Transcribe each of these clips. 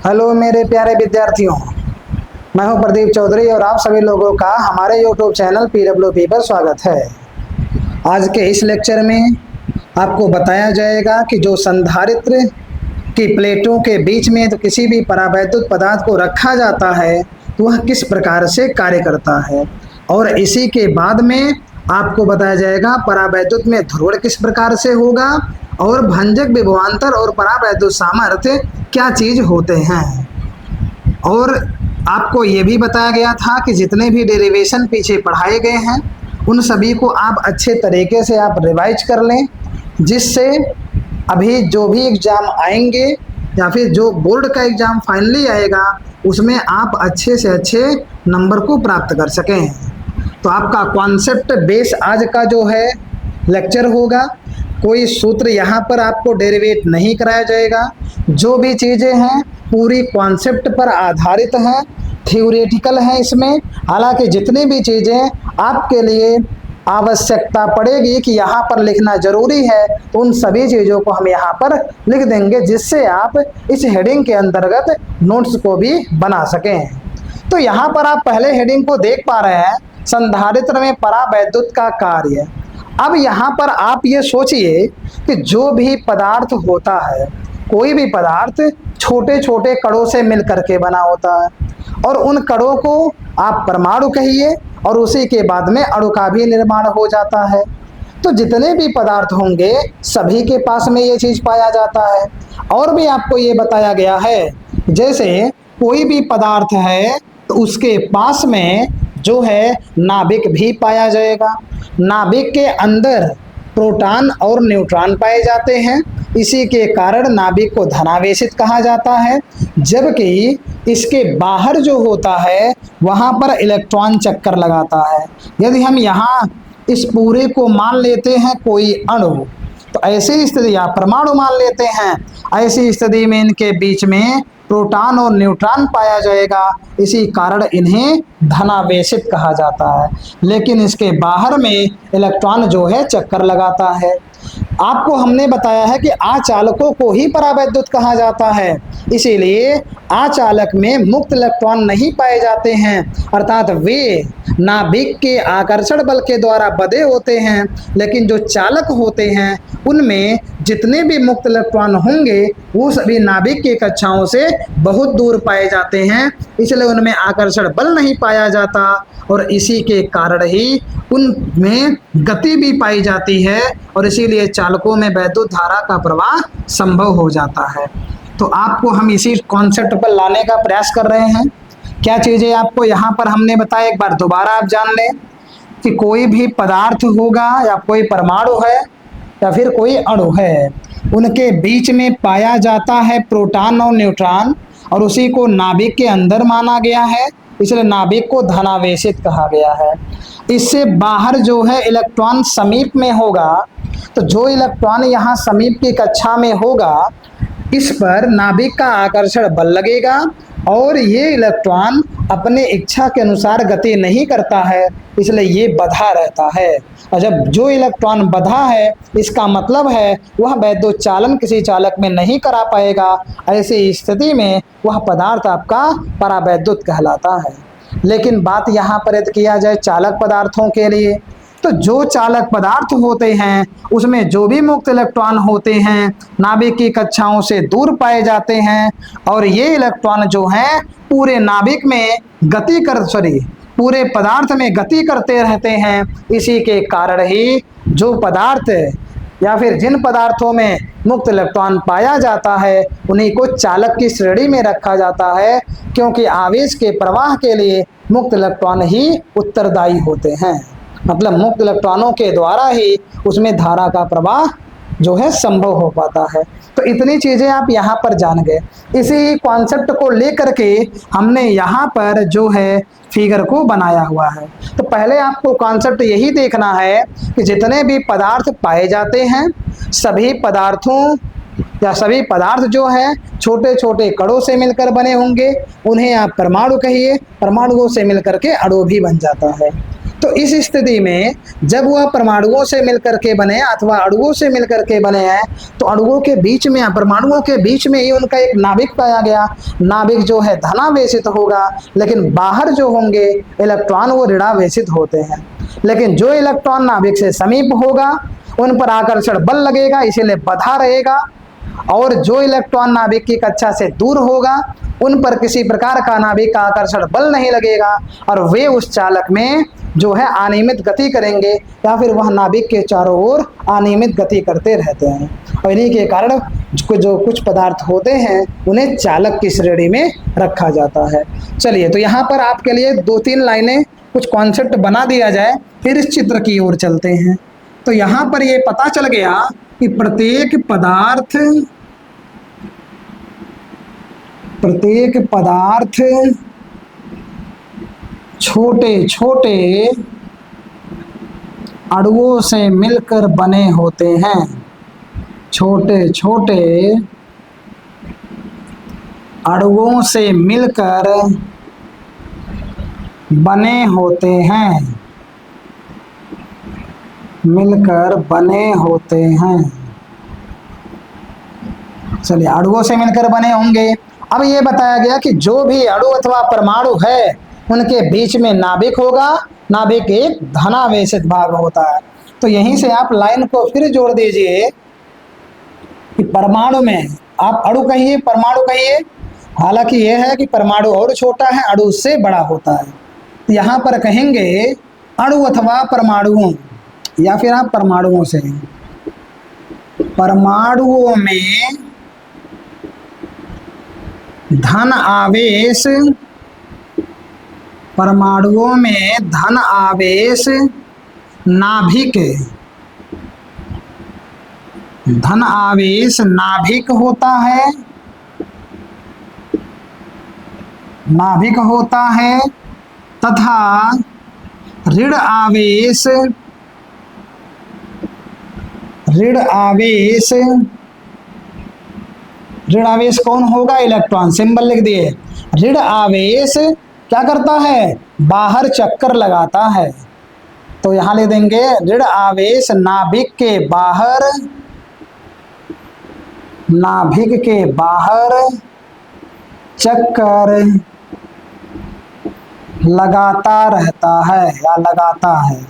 Hello मेरे प्यारे विद्यार्थियों, मैं हूं प्रदीप चौधरी और आप सभी लोगों का हमारे यूट्यूब चैनल PWP पर स्वागत है। आज के इस लेक्चर में आपको बताया जाएगा कि जो संधारित्र की प्लेटों के बीच में तो किसी भी परावैद्युत पदार्थ को रखा जाता है तो वह किस प्रकार से कार्य करता है, और इसी के बाद में आपको बताया जाएगा परावैद्युत में ध्रुवण किस प्रकार से होगा और भंजक विभवांतर और परावैद्युत सामर्थ्य क्या चीज होते हैं। और आपको ये भी बताया गया था कि जितने भी डेरिवेशन पीछे पढ़ाए गए हैं उन सभी को आप अच्छे तरीके से आप रिवाइज कर लें, जिससे अभी जो भी एग्ज़ाम आएंगे या फिर जो बोर्ड का एग्ज़ाम फाइनली आएगा उसमें आप अच्छे से अच्छे नंबर को प्राप्त कर सकें। तो आपका कॉन्सेप्ट बेस आज का जो है लेक्चर होगा। कोई सूत्र यहाँ पर आपको डेरिवेट नहीं कराया जाएगा। जो भी चीज़ें हैं पूरी कॉन्सेप्ट पर आधारित हैं, थ्योरेटिकल हैं इसमें। हालांकि जितनी भी चीज़ें आपके लिए आवश्यकता पड़ेगी कि यहाँ पर लिखना जरूरी है तो उन सभी चीज़ों को हम यहाँ पर लिख देंगे, जिससे आप इस हेडिंग के अंतर्गत नोट्स को भी बना सकें। तो यहाँ पर आप पहले हेडिंग को देख पा रहे हैं, संधारित्र में परावैद्युत का कार्य। अब यहाँ पर आप ये सोचिए कि जो भी पदार्थ होता है, कोई भी पदार्थ छोटे छोटे कणों से मिल करके बना होता है और उन कणों को आप परमाणु कहिए और उसी के बाद में अणु का भी निर्माण हो जाता है। तो जितने भी पदार्थ होंगे सभी के पास में ये चीज पाया जाता है। और भी आपको ये बताया गया है, जैसे कोई भी पदार्थ है तो उसके पास में जो है नाभिक भी पाया जाएगा। नाभिक के अंदर प्रोटॉन और न्यूट्रॉन पाए जाते हैं, इसी के कारण नाभिक को धनावेशित कहा जाता है। जबकि इसके बाहर जो होता है वहां पर इलेक्ट्रॉन चक्कर लगाता है। यदि हम यहाँ इस पूरे को मान लेते हैं कोई अणु, तो ऐसी स्थिति या परमाणु मान लेते हैं, ऐसी स्थिति में इनके बीच में प्रोटॉन और न्यूट्रॉन पाया जाएगा, इसी कारण इन्हें धनावेशित कहा जाता है। लेकिन इसके बाहर में इलेक्ट्रॉन जो है चक्कर लगाता है। आपको हमने बताया है कि आचालकों को ही परावैद्युत कहा जाता है, इसीलिए आचालक में मुक्त इलेक्ट्रॉन नहीं पाए जाते हैं, अर्थात वे नाभिक के आकर्षण बल के द्वारा बंधे होते हैं। लेकिन जो चालक होते हैं उनमें जितने भी मुक्त इलेक्ट्रॉन होंगे वो सभी नाभिक की कक्षाओं से बहुत दूर पाए जाते हैं, इसलिए उनमें आकर्षण बल नहीं पाया जाता और इसी के कारण ही उनमें गति भी पाई जाती है और इसीलिए चालकों में वैद्युत धारा का प्रवाह संभव हो जाता है। तो आपको हम इसी कॉन्सेप्ट पर लाने का प्रयास कर रहे हैं। क्या चीज़ें आपको यहाँ पर हमने बताया, एक बार दोबारा आप जान लें कि कोई भी पदार्थ होगा या कोई परमाणु है या फिर कोई अणु है, उनके बीच में पाया जाता है प्रोटॉन और न्यूट्रॉन और उसी को नाभिक के अंदर माना गया है, इसलिए नाभिक को धनावेशित कहा गया है। इससे बाहर जो है इलेक्ट्रॉन समीप में होगा, तो जो इलेक्ट्रॉन यहाँ समीप की कक्षा में होगा इस पर नाभिक का आकर्षण बल लगेगा और ये इलेक्ट्रॉन अपने इच्छा के अनुसार गति नहीं करता है, इसलिए ये बंधा रहता है। और जब जो इलेक्ट्रॉन बंधा है इसका मतलब है वह वैद्युत चालन किसी चालक में नहीं करा पाएगा। ऐसी स्थिति में वह पदार्थ आपका परावैद्युत कहलाता है। लेकिन बात यहाँ पर यदि किया जाए चालक पदार्थों के लिए, तो जो चालक पदार्थ होते हैं उसमें जो भी मुक्त इलेक्ट्रॉन होते हैं नाभिक की कक्षाओं से दूर पाए जाते हैं और ये इलेक्ट्रॉन जो हैं पूरे नाभिक में पूरे पदार्थ में गति करते रहते हैं। इसी के कारण ही जो पदार्थ या फिर जिन पदार्थों में मुक्त इलेक्ट्रॉन पाया जाता है उन्हीं को चालक की श्रेणी में रखा जाता है, क्योंकि आवेश के प्रवाह के लिए मुक्त इलेक्ट्रॉन ही उत्तरदायी होते हैं। मतलब मुक्त इलेक्ट्रॉनों के द्वारा ही उसमें धारा का प्रवाह जो है संभव हो पाता है। तो इतनी चीजें आप यहाँ पर जान गए। इसी कॉन्सेप्ट को लेकर के हमने यहाँ पर जो है फिगर को बनाया हुआ है। तो पहले आपको कॉन्सेप्ट यही देखना है कि जितने भी पदार्थ पाए जाते हैं सभी पदार्थ जो है छोटे छोटे कणों से मिलकर बने होंगे, उन्हें आप परमाणु कहिए। परमाणुओं से मिलकर के अणु भी बन जाता है। तो इस स्थिति में जब वह परमाणुओं से मिलकर के बने अथवा अणुओं से मिलकर के बने हैं, तो अणुओं के बीच में, परमाणुओं के बीच में ही उनका एक नाभिक पाया गया। नाभिक जो है धनावेशित होगा, लेकिन बाहर जो होंगे इलेक्ट्रॉन वो ऋणावेशित होते हैं। लेकिन जो इलेक्ट्रॉन नाभिक से समीप होगा उन पर आकर्षण बल लगेगा, इसीलिए बधा रहेगा। और जो इलेक्ट्रॉन नाभिक की कक्षा से दूर होगा उन पर किसी प्रकार का नाभिक का आकर्षण बल नहीं लगेगा और वे उस चालक में जो है अनियमित गति करेंगे, या फिर वह नाभिक के चारों ओर अनियमित गति करते रहते हैं। और इन्हीं के कारण जो कुछ पदार्थ होते हैं उन्हें चालक की श्रेणी में रखा जाता है। चलिए, तो यहाँ पर आपके लिए 2-3 लाइनें कुछ कॉन्सेप्ट बना दिया जाए, फिर इस चित्र की ओर चलते हैं। तो यहाँ पर ये पता चल गया कि प्रत्येक पदार्थ छोटे छोटे अणुओं से मिलकर बने होते हैं। छोटे छोटे अणुओं से मिलकर बने होते हैं, मिलकर बने होते हैं। चलिए, अणुओं से मिलकर बने होंगे। अब ये बताया गया कि जो भी अणु अथवा परमाणु है उनके बीच में नाभिक होगा। नाभिक एक धनावेशित भाग होता है। तो यहीं से आप लाइन को फिर जोड़ दीजिए कि परमाणु में, आप अणु कहिए परमाणु कहिए, हालांकि यह है कि परमाणु और छोटा है, अणु उससे बड़ा होता है। तो यहाँ पर कहेंगे अणु अथवा परमाणुओं, या फिर आप परमाणुओं से, परमाणुओं में धन आवेश, परमाणुओं में धन आवेश नाभिक, धन आवेश नाभिक होता है, नाभिक होता है, तथा ऋण आवेश, ऋण आवेश, ऋण आवेश कौन होगा? इलेक्ट्रॉन। सिंबल लिख दिए। ऋण आवेश क्या करता है? बाहर चक्कर लगाता है। तो यहां ले देंगे ऋण आवेश नाभिक के बाहर, नाभिक के बाहर चक्कर लगाता रहता है या लगाता है।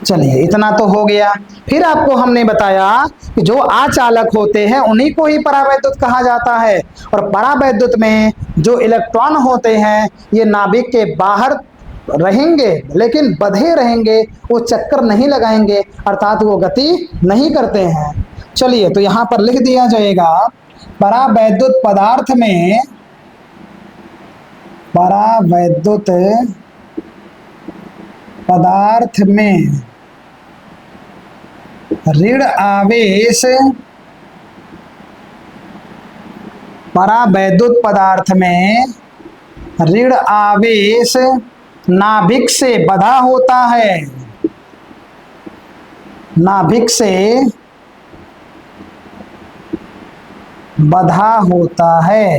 चलिए, इतना तो हो गया। फिर आपको हमने बताया कि जो आचालक होते हैं उन्हीं को ही परावैद्युत कहा जाता है। और परावैद्युत में जो इलेक्ट्रॉन होते हैं ये नाभिक के बाहर रहेंगे, लेकिन बंधे रहेंगे, वो चक्कर नहीं लगाएंगे, अर्थात वो गति नहीं करते हैं। चलिए, तो यहाँ पर लिख दिया जाएगा परावैद्युत पदार्थ में, परावैद्युत पदार्थ में ऋण आवेश, परावैद्युत पदार्थ में ऋण आवेश नाभिक से बंधा होता है, नाभिक से बंधा होता है।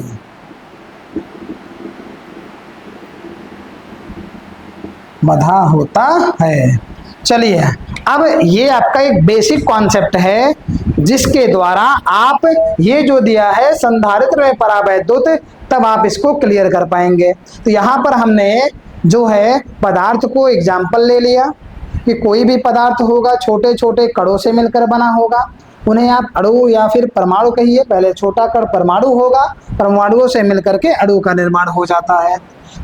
बंधा होता है। चलिए, अब ये आपका एक बेसिक कॉन्सेप्ट है जिसके द्वारा आप ये जो दिया है संधारित्र में परावैद्युत, तब आप इसको क्लियर कर पाएंगे। तो यहाँ पर हमने जो है पदार्थ को एग्जाम्पल ले लिया कि कोई भी पदार्थ होगा छोटे छोटे कणों से मिलकर बना होगा, उन्हें आप अणु या फिर परमाणु कहिए। पहले छोटा कण परमाणु होगा, परमाणुओं से मिलकर के अणु का निर्माण हो जाता है।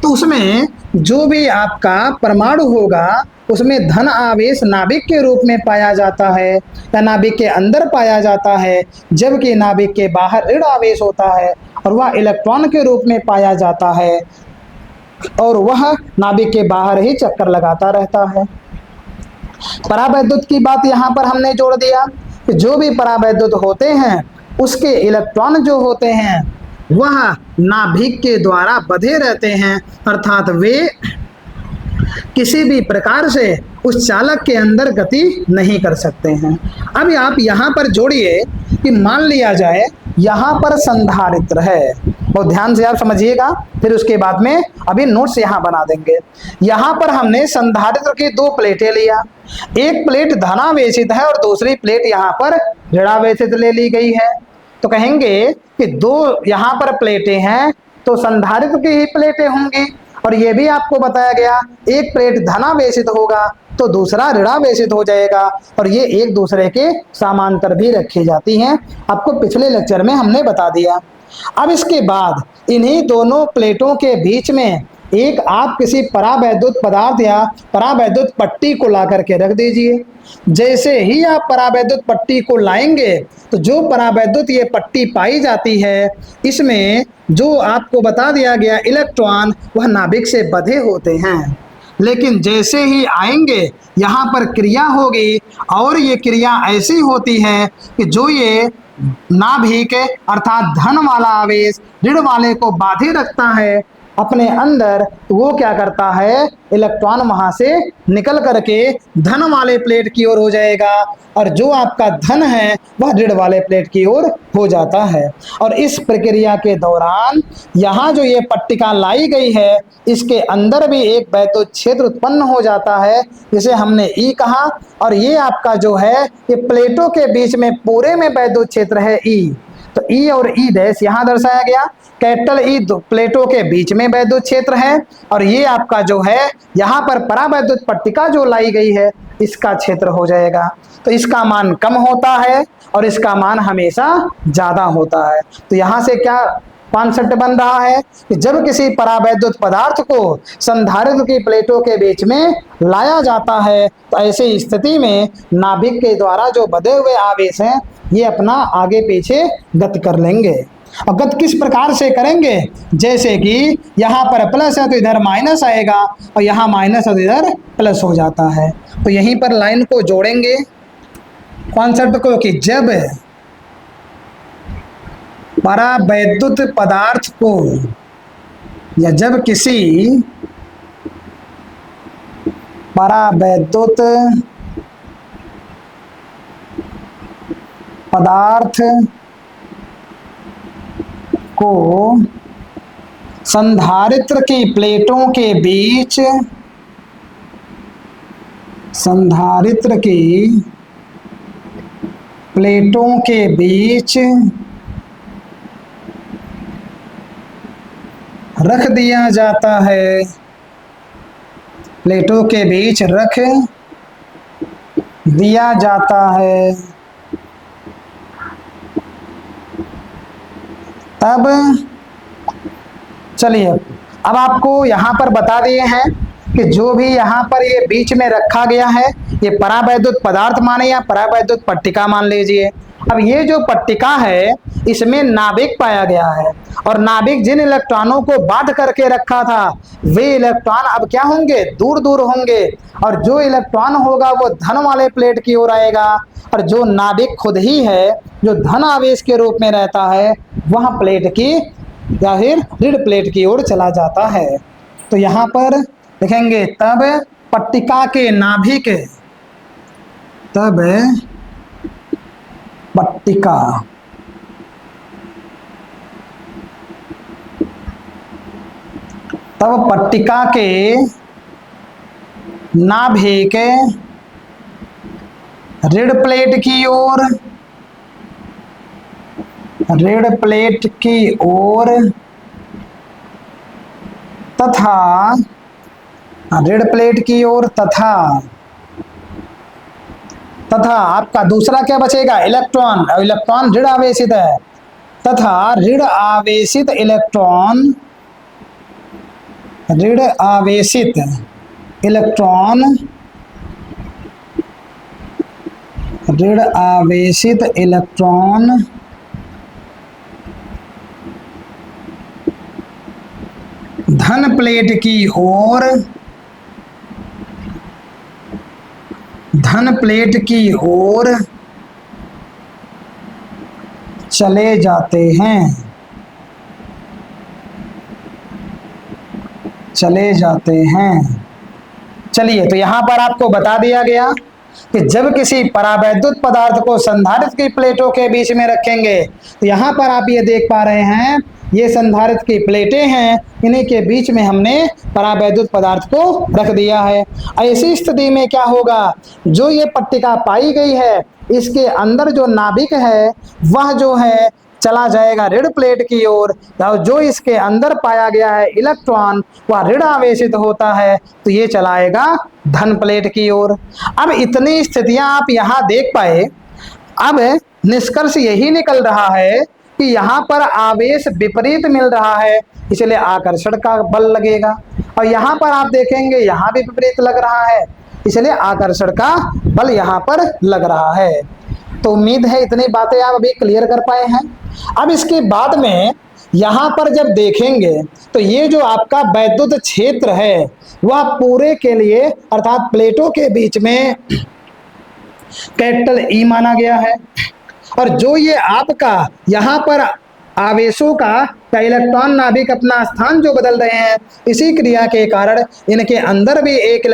तो उसमें जो भी आपका परमाणु होगा उसमें धन आवेश नाभिक के रूप में पाया जाता है या नाभिक के अंदर पाया जाता है, जबकि नाभिक के बाहर ऋण आवेश होता है और वह इलेक्ट्रॉन के रूप में पाया जाता है और वह नाभिक के बाहर ही चक्कर लगाता रहता है। परावैद्युत की बात यहाँ पर हमने जोड़ दिया कि जो भी परावैद्युत होते हैं उसके इलेक्ट्रॉन जो होते हैं वह नाभिक के द्वारा बंधे रहते हैं, अर्थात वे किसी भी प्रकार से उस चालक के अंदर गति नहीं कर सकते हैं। अब आप यहाँ पर जोड़िए कि मान लिया जाए यहाँ पर संधारित्र है बहुत ध्यान से आप समझिएगा, फिर उसके बाद में अभी नोट्स यहाँ बना देंगे। यहाँ पर हमने संधारित्र की दो प्लेटें लिया, एक प्लेट धनावेशित है और दूसरी प्लेट यहाँ पर ऋणावेशित ले ली गई है। तो कहेंगे कि दो यहाँ पर प्लेटें हैं तो संधारित्र की ही प्लेटें होंगी, और ये भी आपको बताया गया एक प्लेट धनावेशित होगा तो दूसरा ऋणावेशित हो जाएगा, और ये एक दूसरे के समांतर भी रखी जाती हैं, आपको पिछले लेक्चर में हमने बता दिया। अब इसके बाद इन्हीं दोनों प्लेटों के बीच में एक आप किसी परावैद्युत पदार्थ या परावैद्युत पट्टी को ला करके रख दीजिए। जैसे ही आप परावैद्युत पट्टी को लाएंगे तो जो परावैद्युत ये पट्टी पाई जाती है, इसमें जो आपको बता दिया गया इलेक्ट्रॉन वह नाभिक से बंधे होते हैं, लेकिन जैसे ही आएंगे यहाँ पर क्रिया होगी, और ये क्रिया ऐसी होती है कि जो ये नाभिक अर्थात धन वाला आवेश ऋण वाले को बांधे रखता है अपने अंदर, वो क्या करता है, इलेक्ट्रॉन वहां से निकल करके धन वाले प्लेट की ओर हो जाएगा, और जो आपका धन है वह ऋण वाले प्लेट की ओर हो जाता है। और इस प्रक्रिया के दौरान यहाँ जो ये पट्टिका लाई गई है, इसके अंदर भी एक वैद्युत क्षेत्र उत्पन्न हो जाता है, जिसे हमने ई कहा, और ये आपका जो है ये प्लेटों के बीच में पूरे में वैद्युत क्षेत्र है ई। तो ई और ई डैश यहाँ दर्शाया गया, कैपिटल ई प्लेटों के बीच में वैद्युत क्षेत्र है, और ये आपका जो है यहाँ पर परावैद्युत पट्टिका जो लाई गई है इसका क्षेत्र हो जाएगा। तो इसका मान कम होता है और इसका मान हमेशा ज्यादा होता है। तो यहाँ से क्या कॉन्सेप्ट बन रहा है कि जब किसी परावैद्युत पदार्थ को संधारित्र की प्लेटों के बीच में लाया जाता है तो ऐसी स्थिति में नाभिक के द्वारा जो बंधे हुए आवेश हैं ये अपना आगे पीछे गति कर लेंगे। और गति किस प्रकार से करेंगे, जैसे कि यहाँ पर प्लस है तो इधर माइनस आएगा, और यहाँ माइनस है तो इधर प्लस हो जाता है। तो यहीं पर लाइन को जोड़ेंगे कॉन्सेप्ट को कि जब परावैद्युत पदार्थ को या जब किसी परावैद्युत पदार्थ को संधारित्र की प्लेटों के बीच संधारित्र की प्लेटों के बीच रख दिया जाता है, प्लेटों के बीच रख दिया जाता है, तब चलिए अब आपको यहाँ पर बता दिए हैं कि जो भी यहाँ पर ये बीच में रखा गया है ये परावैद्युत पदार्थ माने या परावैद्युत पट्टिका मान लीजिए। अब ये जो पट्टिका है इसमें नाभिक पाया गया है, और नाभिक जिन इलेक्ट्रॉनों को बांध करके रखा था वे इलेक्ट्रॉन अब क्या होंगे, दूर दूर होंगे, और जो इलेक्ट्रॉन होगा वो धन वाले प्लेट की ओर आएगा, और जो नाभिक खुद ही है जो धन आवेश के रूप में रहता है वह प्लेट की या फिर ऋण प्लेट की ओर चला जाता है। तो यहाँ पर लिखेंगे तब पट्टिका के नाभिक, तब पट्टिका तब पट्टिका के नाभिक ऋण प्लेट की ओर तथा ऋण प्लेट की ओर तथा आपका दूसरा क्या बचेगा, इलेक्ट्रॉन, इलेक्ट्रॉन ऋण आवेशित है, तथा ऋण आवेशित इलेक्ट्रॉन धन प्लेट की ओर चले जाते हैं। चलिए तो यहाँ पर आपको बता दिया गया कि जब किसी परावैद्युत पदार्थ को संधारित्र की प्लेटों के बीच में रखेंगे तो यहाँ पर आप ये देख पा रहे हैं ये संधारित्र की प्लेटें हैं, इन्हीं के बीच में हमने परावैद्युत पदार्थ को रख दिया है। ऐसी स्थिति में क्या होगा, जो ये पट्टिका पाई गई है इसके अंदर जो नाभिक है वह जो है चला जाएगा ऋण प्लेट की ओर, और जो इसके अंदर पाया गया है इलेक्ट्रॉन वह ऋण आवेशित होता है तो ये चलाएगा धन प्लेट की ओर। अब इतनी स्थितियां आप यहाँ देख पाए। अब निष्कर्ष यही निकल रहा है कि यहाँ पर आवेश विपरीत मिल रहा है, इसलिए आकर्षण का बल लगेगा, और यहाँ पर आप देखेंगे यहाँ भी विपरीत लग रहा है, इसलिए आकर्षण का बल यहाँ पर लग रहा है। तो उम्मीद है इतनी बातें आप अभी क्लियर कर पाए हैं। अब इसके बाद में यहाँ पर जब देखेंगे तो ये जो आपका वैद्युत क्षेत्र है वह पूरे के लिए अर्थात प्लेटों के बीच में कैपिटल ई माना गया है, और जो ये आपका यहाँ पर आवेशों का या इलेक्ट्रॉन नाभिक अपना स्थान जो बदल रहे हैं, इसी क्रिया के कारण इनके अंदर भी एक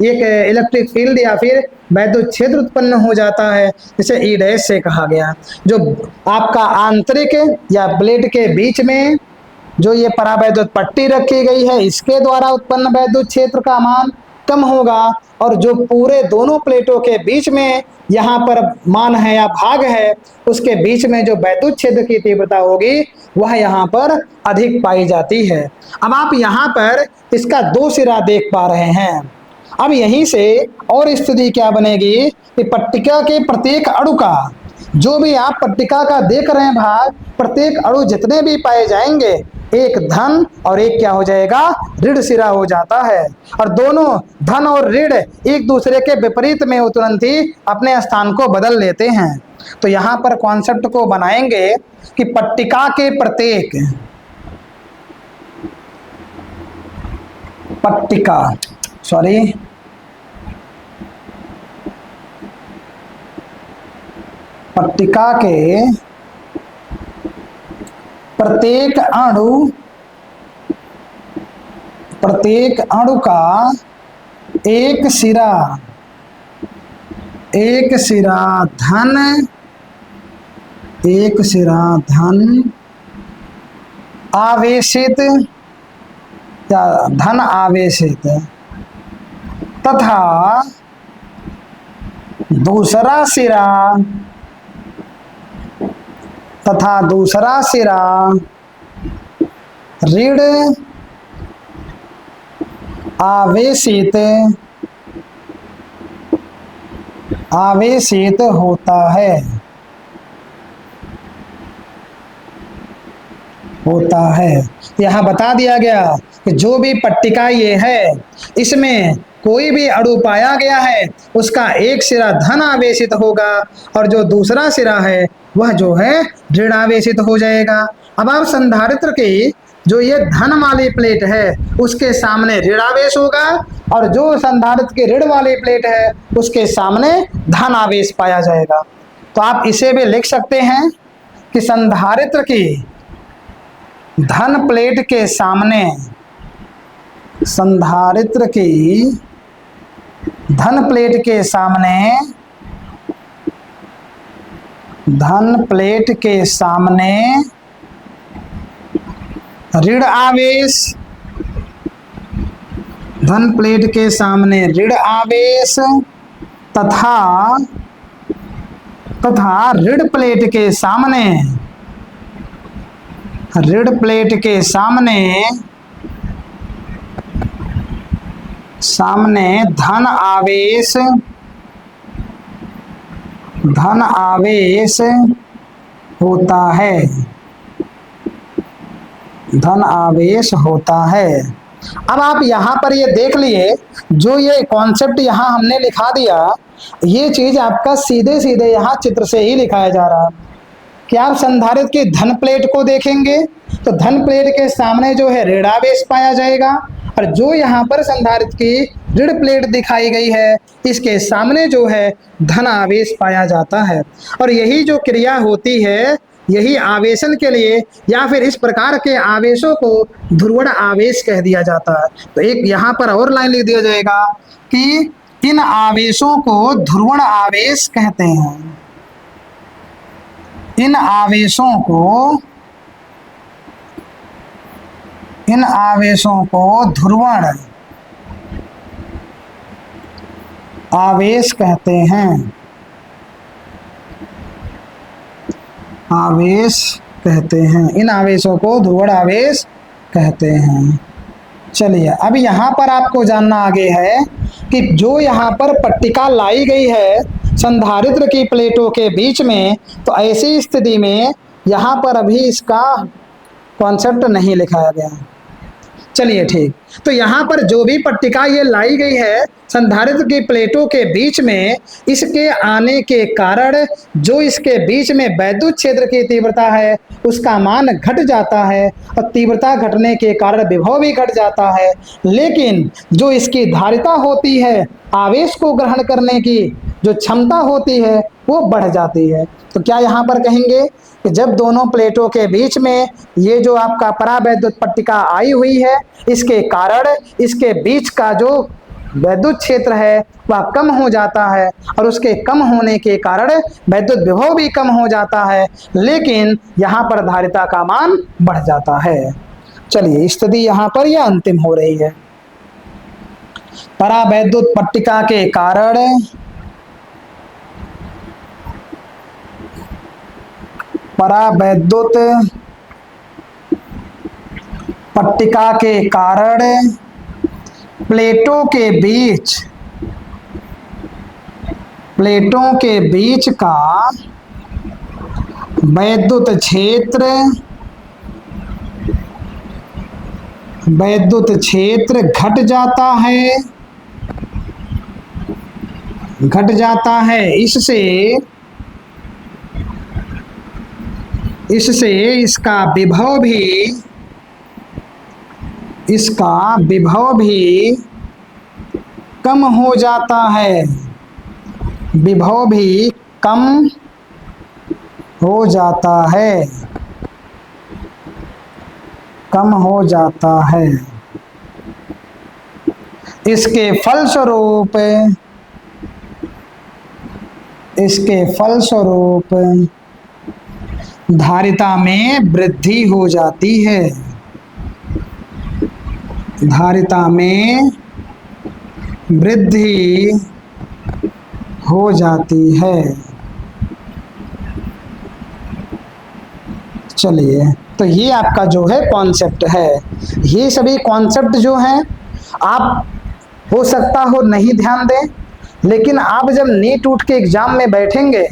इलेक्ट्रिक फील्ड या फिर वैद्युत क्षेत्र उत्पन्न हो जाता है, जिसे ई डैश से कहा गया। जो आपका आंतरिक या ब्लेड के बीच में जो ये परावैद्युत पट्टी रखी गई है इसके द्वारा उत्पन्न वैद्युत क्षेत्र का मान कम होगा, और जो पूरे दोनों प्लेटों के बीच में यहाँ पर मान है या भाग है उसके बीच में जो वैद्युत क्षेत्र की तीव्रता होगी वह यहाँ पर अधिक पाई जाती है। अब आप यहाँ पर इसका दो सिरा देख पा रहे हैं। अब यहीं से और स्थिति क्या बनेगी कि पट्टिका के प्रत्येक अणु का, जो भी आप पट्टिका का देख रहे हैं भाग, प्रत्येक अणु जितने भी पाए जाएंगे एक धन और एक क्या हो जाएगा, ऋण सिरा हो जाता है, और दोनों धन और ऋण एक दूसरे के विपरीत में तुरंत ही अपने स्थान को बदल लेते हैं। तो यहाँ पर कॉन्सेप्ट को बनाएंगे कि पट्टिका के प्रत्येक पट्टिका के प्रत्येक अणु का एक सिरा धन आवेशित या धन आवेशित तथा दूसरा सिरा ऋण आवेशित होता है। यहाँ बता दिया गया कि जो भी पट्टिका ये है इसमें कोई भी अणु पाया गया है उसका एक सिरा धन आवेशित होगा, और जो दूसरा सिरा है वह जो है ऋण आवेशित हो जाएगा। अब आप संधारित्र की जो ये धन वाली प्लेट है उसके सामने ऋण आवेश होगा, और जो संधारित्र की ऋण वाली प्लेट है उसके सामने धन आवेश पाया जाएगा। तो आप इसे भी लिख सकते हैं कि संधारित्र की धन प्लेट के सामने धन प्लेट के सामने ऋण आवेश तथा ऋण प्लेट के सामने धन आवेश होता है। अब आप यहाँ पर ये देख लिए, जो ये कॉन्सेप्ट यहाँ हमने लिखा दिया, ये चीज आपका सीधे सीधे यहाँ चित्र से ही लिखाया जा रहा है कि आप संधारित्र की धन प्लेट को देखेंगे तो धन प्लेट के सामने जो है ऋण आवेश पाया जाएगा, और जो यहाँ पर संधारित्र की ऋण प्लेट दिखाई गई है इसके सामने जो है धन आवेश पाया जाता है। और यही जो क्रिया होती है यही आवेशन के लिए या फिर इस प्रकार के आवेशों को ध्रुवण आवेश कह दिया जाता है। तो एक यहाँ पर और लाइन लिख दिया जाएगा कि इन आवेशों को ध्रुवण आवेश कहते हैं। इन आवेशों को इन आवेशों को ध्रुवण आवेश कहते हैं। आवेश कहते हैं, इन आवेशों को ध्रुवण आवेश कहते हैं। चलिए अब यहाँ पर आपको जानना आगे है कि जो यहाँ पर पट्टिका लाई गई है संधारित्र की प्लेटों के बीच में, तो ऐसी स्थिति में यहाँ पर अभी इसका कॉन्सेप्ट नहीं लिखाया गया। चलिए ठीक, तो यहाँ पर जो भी पट्टिका ये लाई गई है संधारित्र की प्लेटों के बीच में, इसके आने के कारण जो इसके बीच में वैद्युत क्षेत्र की तीव्रता है उसका मान घट जाता है और तीव्रता घटने के कारण विभव भी घट जाता है, लेकिन जो इसकी धारिता होती है, आवेश को ग्रहण करने की जो क्षमता होती है वो बढ़ जाती है। तो क्या यहाँ पर कहेंगे कि जब दोनों प्लेटों के बीच में ये जो आपका परावैद्युत पट्टिका आई हुई है, इसके कारण इसके बीच का जो वैद्युत क्षेत्र है वह कम हो जाता है और उसके कम होने के कारण वैद्युत विभव भी कम हो जाता है, लेकिन यहाँ पर धारिता का मान बढ़ जाता है। चलिए स्थिति यहाँ पर यह अंतिम हो रही है। परावैद्युत पट्टिका के कारण परावैद्युत पट्टिका के कारण प्लेटों के बीच का वैद्युत क्षेत्र घट जाता है। इससे इसका विभव भी कम हो जाता है। विभव भी कम हो जाता है। कम हो जाता है। इसके फलस्वरूप धारिता में वृद्धि हो जाती है। धारिता में वृद्धि हो जाती है। चलिए, तो ये आपका जो है कॉन्सेप्ट है। ये सभी कॉन्सेप्ट जो हैं आप हो सकता हो नहीं ध्यान दें, लेकिन आप जब नीट उठ के एग्जाम में बैठेंगे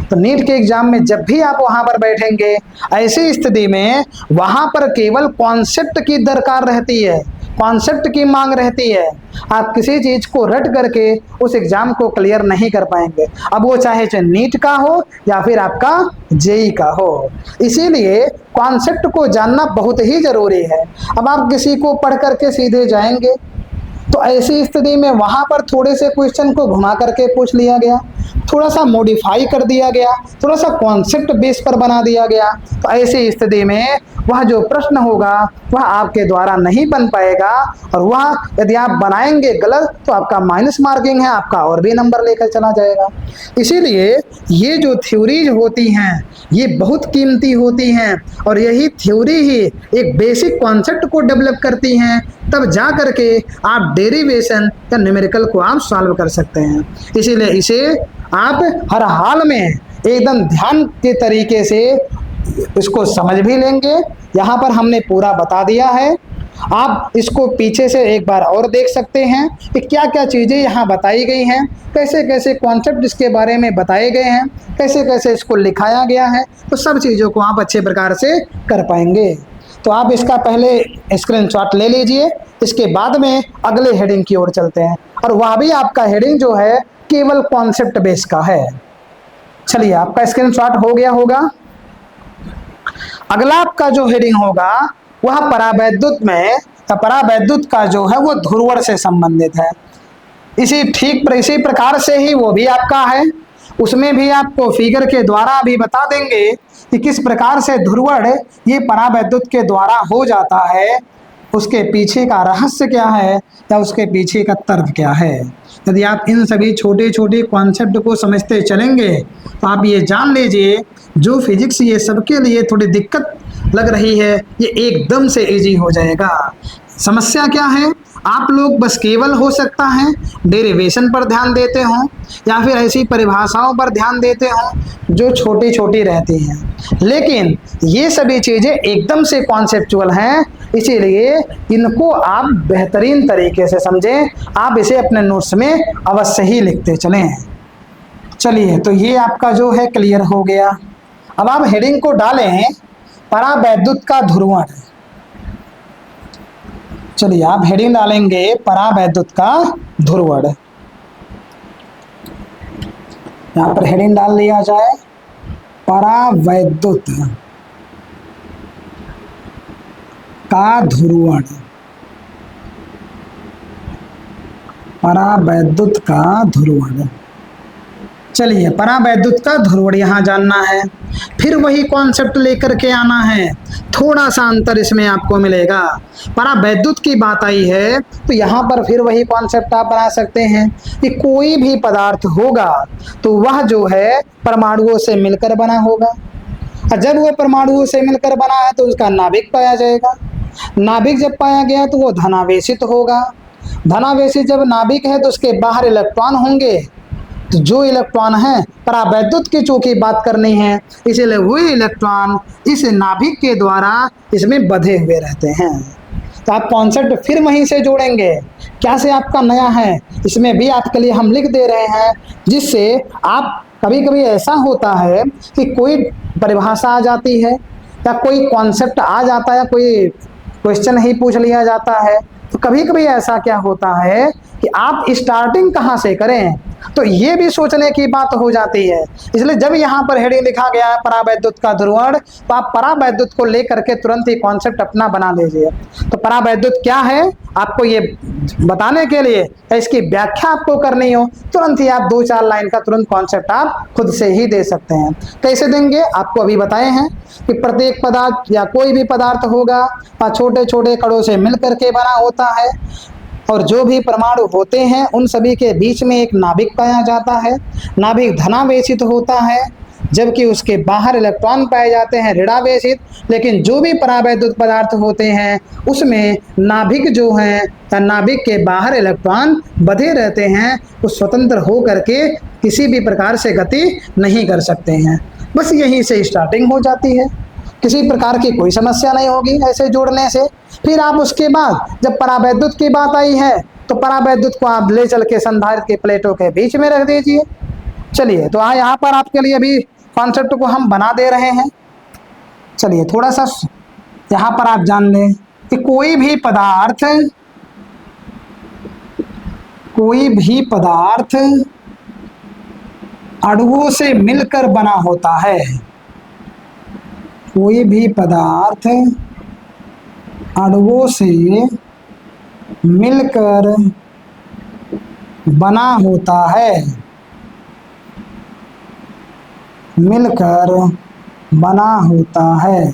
तो नीट के एग्जाम में जब भी आप वहां पर बैठेंगे, ऐसी स्थिति में वहां पर केवल कॉन्सेप्ट की दरकार रहती है, कॉन्सेप्ट की मांग रहती है। आप किसी चीज को रट करके उस एग्जाम को क्लियर नहीं कर पाएंगे, अब वो चाहे नीट का हो या फिर आपका जेई का हो। इसीलिए कॉन्सेप्ट को जानना बहुत ही जरूरी है। अब आप किसी को पढ़ करके सीधे जाएंगे तो ऐसी स्थिति में वहां पर थोड़े से क्वेश्चन को घुमा करके पूछ लिया गया, थोड़ा सा मॉडिफाई कर दिया गया, थोड़ा सा कॉन्सेप्ट बेस पर बना दिया गया, तो ऐसी स्थिति में वह जो प्रश्न होगा वह आपके द्वारा नहीं बन पाएगा, और वह यदि आप बनाएंगे गलत तो आपका माइनस मार्किंग है, आपका और भी नंबर लेकर चला जाएगा। इसीलिए ये जो थ्योरीज होती हैं ये बहुत कीमती होती हैं, और यही थ्योरी ही एक बेसिक कॉन्सेप्ट को डेवलप करती हैं, तब जा करके आप डेरिवेशन या न्यूमेरिकल को आप सॉल्व कर सकते हैं। इसीलिए इसे आप हर हाल में एकदम ध्यान के तरीके से इसको समझ भी लेंगे। यहाँ पर हमने पूरा बता दिया है, आप इसको पीछे से एक बार और देख सकते हैं कि क्या क्या चीज़ें यहाँ बताई गई हैं, कैसे कैसे कॉन्सेप्ट इसके बारे में बताए गए हैं, कैसे कैसे इसको लिखाया गया है, तो सब चीज़ों को आप अच्छे प्रकार से कर पाएंगे। तो आप इसका पहले स्क्रीनशॉट ले लीजिए, इसके बाद में अगले हेडिंग की ओर चलते हैं, और वह भी आपका हेडिंग जो है केवल कॉन्सेप्ट बेस का है। चलिए, आपका स्क्रीनशॉट हो गया होगा। अगला आपका जो हेडिंग होगा वह परावैद्युत में, परावैद्युत का जो है वो ध्रुवण से संबंधित है। इसी प्रकार से ही वो भी आपका है, उसमें भी आपको फिगर के द्वारा भी बता देंगे कि किस प्रकार से ध्रुवण ये परावैद्युत के द्वारा हो जाता है, उसके पीछे का रहस्य क्या है या उसके पीछे का तर्क क्या है। यदि आप इन सभी छोटे छोटे कॉन्सेप्ट को समझते चलेंगे तो आप ये जान लीजिए जो फिजिक्स ये सबके लिए थोड़ी दिक्कत लग रही है, ये एकदम से इजी हो जाएगा। समस्या क्या है, आप लोग बस केवल हो सकता है डेरिवेशन पर ध्यान देते हो या फिर ऐसी परिभाषाओं पर ध्यान देते हो जो छोटी छोटी रहती हैं, लेकिन ये सभी चीजें एकदम से कॉन्सेप्चुअल हैं, इसीलिए इनको आप बेहतरीन तरीके से समझें। आप इसे अपने नोट्स में अवश्य ही लिखते चलें। चलिए, तो ये आपका जो है क्लियर हो गया। अब आप हेडिंग को डालें परावैद्युत का ध्रुवण। चलिए, आप हेडिंग डालेंगे परावैद्युत का ध्रुवण। यहां पर हेडिंग डाल दिया जाए परावैद्युत का ध्रुवण। परावैद्युत का ध्रुवण। चलिए, परावैद्युत का ध्रुवण यहां जानना है, फिर वही कॉन्सेप्ट लेकर के आना है। थोड़ा सा अंतर इसमें आपको मिलेगा। परावैद्युत की बात आई है तो यहाँ पर फिर वही कॉन्सेप्ट आप बना सकते हैं कि कोई भी पदार्थ होगा तो वह जो है परमाणुओं से मिलकर बना होगा, और जब वो परमाणुओं से मिलकर बना है तो उसका नाभिक पाया जाएगा। नाभिक जब पाया गया तो वो धनावेशित होगा। धनावेशित जब नाभिक है तो उसके बाहर इलेक्ट्रॉन होंगे, तो जो इलेक्ट्रॉन है परावैद्युत की चूंकि बात करनी है, इसीलिए वही इलेक्ट्रॉन इस नाभिक के द्वारा इसमें बंधे हुए रहते हैं। तो आप कॉन्सेप्ट फिर वहीं से जोड़ेंगे। क्या से आपका नया है, इसमें भी आपके लिए हम लिख दे रहे हैं, जिससे आप कभी कभी ऐसा होता है कि कोई परिभाषा आ जाती है या कोई कॉन्सेप्ट आ जाता है, कोई क्वेश्चन ही पूछ लिया जाता है, तो कभी कभी ऐसा क्या होता है कि आप स्टार्टिंग कहाँ से करें, तो ये भी सोचने की बात हो जाती है। इसलिए जब यहाँ पर हेडिंग लिखा गया है परावैद्युत का ध्रुवण, तो आप परावैद्युत को लेकर के तुरंत ही कॉन्सेप्ट अपना बना लीजिए। तो परावैद्युत क्या है आपको ये बताने के लिए, इसकी व्याख्या आपको करनी हो, तुरंत ही आप 2-4 लाइन का तुरंत कॉन्सेप्ट आप खुद से ही दे सकते हैं। कैसे देंगे आपको अभी बताए हैं कि प्रत्येक पदार्थ या कोई भी पदार्थ होगा छोटे छोटे कणों से मिलकर के बना होता है, और जो भी परमाणु होते हैं उन सभी के बीच में एक नाभिक पाया जाता है। नाभिक धनावेशित होता है, जबकि उसके बाहर इलेक्ट्रॉन पाए जाते हैं ऋणावेशित। लेकिन जो भी परावैद्युत पदार्थ होते हैं उसमें नाभिक जो है, नाभिक के बाहर इलेक्ट्रॉन बंधे रहते हैं, वो स्वतंत्र हो करके किसी भी प्रकार से गति नहीं कर सकते हैं। बस यहीं से स्टार्टिंग हो जाती है, किसी प्रकार की कोई समस्या नहीं होगी ऐसे जोड़ने से। फिर आप उसके बाद जब परावैद्युत की बात आई है तो परावैद्युत को आप ले चल के संधारित्र के प्लेटों के बीच में रख दीजिए। चलिए, तो यहाँ पर आपके लिए अभी कॉन्सेप्ट को हम बना दे रहे हैं। चलिए, थोड़ा सा यहाँ पर आप जान लें कि कोई भी पदार्थ अणुओं से मिलकर बना होता है। कोई भी पदार्थ अणुओं से मिलकर बना होता है, मिलकर बना होता है।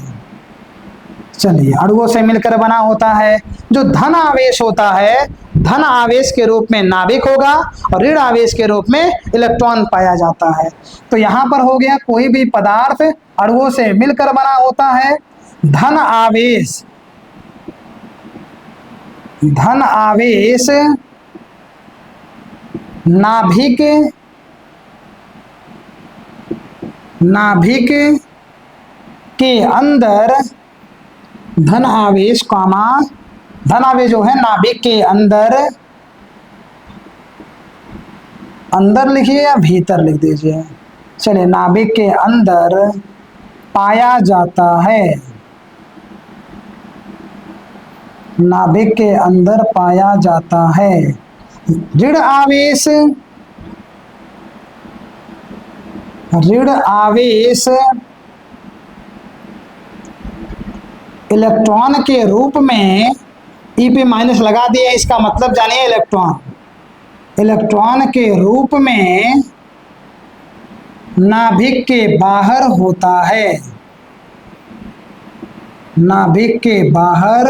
चलिए, अणुओं से मिलकर बना होता है। जो धन आवेश होता है, धन आवेश के रूप में नाभिक होगा और ऋण आवेश के रूप में इलेक्ट्रॉन पाया जाता है। तो यहाँ पर हो गया कोई भी पदार्थ अणुओं से मिलकर बना होता है। धन आवेश नाभिक के अंदर धन आवेश जो है नाभिक के अंदर लिखिए या भीतर लिख दीजिए। चलिए, नाभिक के अंदर पाया जाता है, नाभिक के अंदर पाया जाता है। ऋण आवेश इलेक्ट्रॉन के रूप में ई पे माइनस लगा दिया, इसका मतलब जानिए इलेक्ट्रॉन के रूप में नाभिक के बाहर होता है, नाभिक के बाहर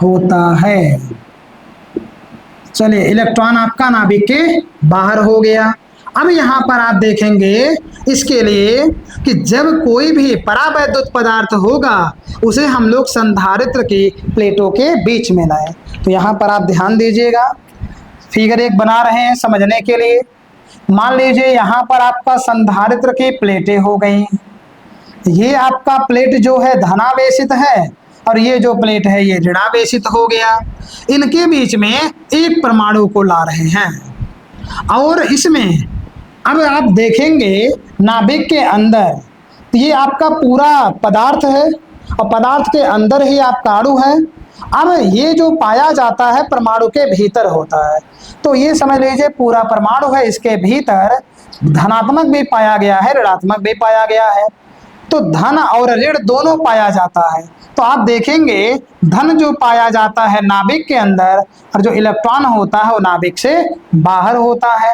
होता है। चलिए, इलेक्ट्रॉन आपका नाभिक के बाहर हो गया। अब यहाँ पर आप देखेंगे इसके लिए कि जब कोई भी परावैद्युत पदार्थ होगा उसे हम लोग संधारित्र की प्लेटों के बीच में लाएं। तो यहाँ पर आप ध्यान दीजिएगा, फिगर एक बना रहे हैं समझने के लिए। मान लीजिए यहाँ पर आपका संधारित्र की प्लेटें हो गई, ये आपका प्लेट जो है धनावेशित है और ये जो प्लेट है ये ऋणावेशित हो गया। इनके बीच में एक परमाणु को ला रहे हैं और इसमें अब आप देखेंगे नाभिक के अंदर ये आपका पूरा पदार्थ है और पदार्थ के अंदर ही आपका अणु है। अब ये जो पाया जाता है परमाणु के भीतर होता है, तो ये समझ लीजिए पूरा परमाणु है, इसके भीतर धनात्मक भी पाया गया है, ऋणात्मक भी पाया गया है। तो धन और ऋण दोनों पाया जाता है। तो आप देखेंगे धन जो पाया जाता है नाभिक के अंदर और जो इलेक्ट्रॉन होता है वो नाभिक से बाहर होता है।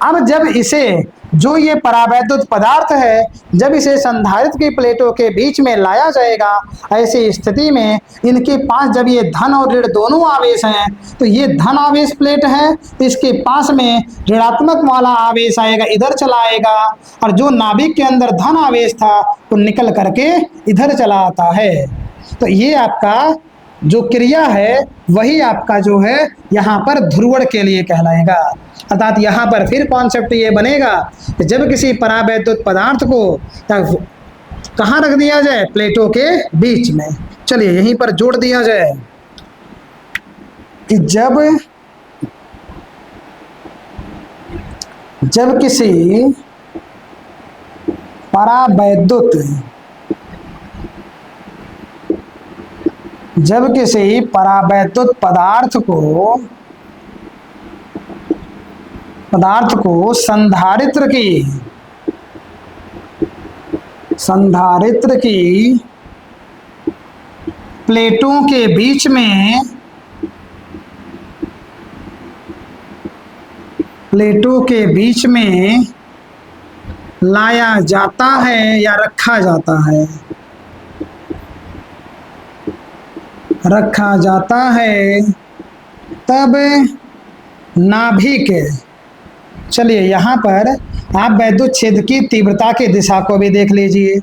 अब जब इसे जो ये परावैद्युत पदार्थ है जब इसे संधारित्र की प्लेटों के बीच में लाया जाएगा, ऐसी स्थिति में इनके पास जब ये धन और ऋण दोनों आवेश हैं तो ये धन आवेश प्लेट है, इसके पास में ऋणात्मक वाला आवेश आएगा, इधर चला आएगा और जो नाभिक के अंदर धन आवेश था वो निकल करके इधर चला आता है। तो ये आपका जो क्रिया है वही आपका जो है यहाँ पर ध्रुवण के लिए कहलाएगा। अर्थात यहाँ पर फिर कॉन्सेप्ट ये बनेगा कि जब किसी परावैद्युत पदार्थ को कहाँ रख दिया जाए, प्लेटों के बीच में। चलिए यहीं पर जोड़ दिया जाए कि जब किसी परावैद्युत पदार्थ को संधारित्र की प्लेटों के बीच में लाया जाता है या रखा जाता है तब नाभिक, चलिए यहाँ पर आप वैद्युत छेद की तीव्रता की दिशा को भी देख लीजिए।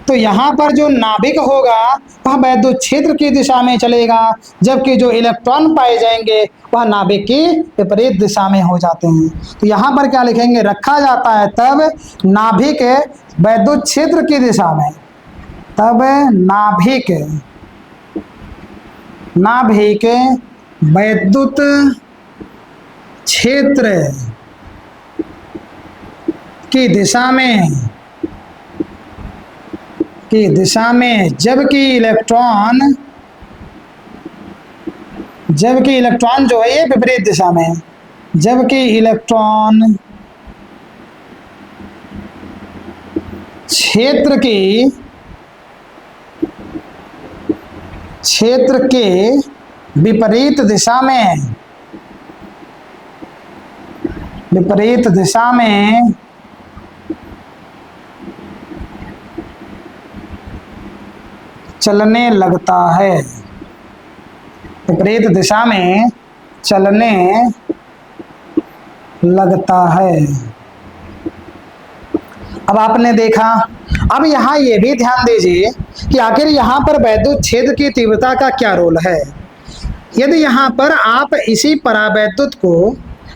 तो यहाँ पर जो नाभिक होगा वह वैद्युत क्षेत्र की दिशा में चलेगा, जबकि जो इलेक्ट्रॉन पाए जाएंगे वह नाभिक की विपरीत दिशा में हो जाते हैं। तो यहाँ पर क्या लिखेंगे, रखा जाता है तब नाभिक वैद्युत क्षेत्र की दिशा में, तब नाभिक वैद्युत क्षेत्र की दिशा में जबकि इलेक्ट्रॉन जो है ये विपरीत दिशा में, जबकि इलेक्ट्रॉन क्षेत्र के विपरीत दिशा में चलने लगता है, विपरीत दिशा में चलने लगता है। अब आपने देखा, अब यहाँ ये भी ध्यान दीजिए कि आखिर यहाँ पर वैद्युत छेद की तीव्रता का क्या रोल है। यदि यहाँ पर आप इसी परावैद्युत को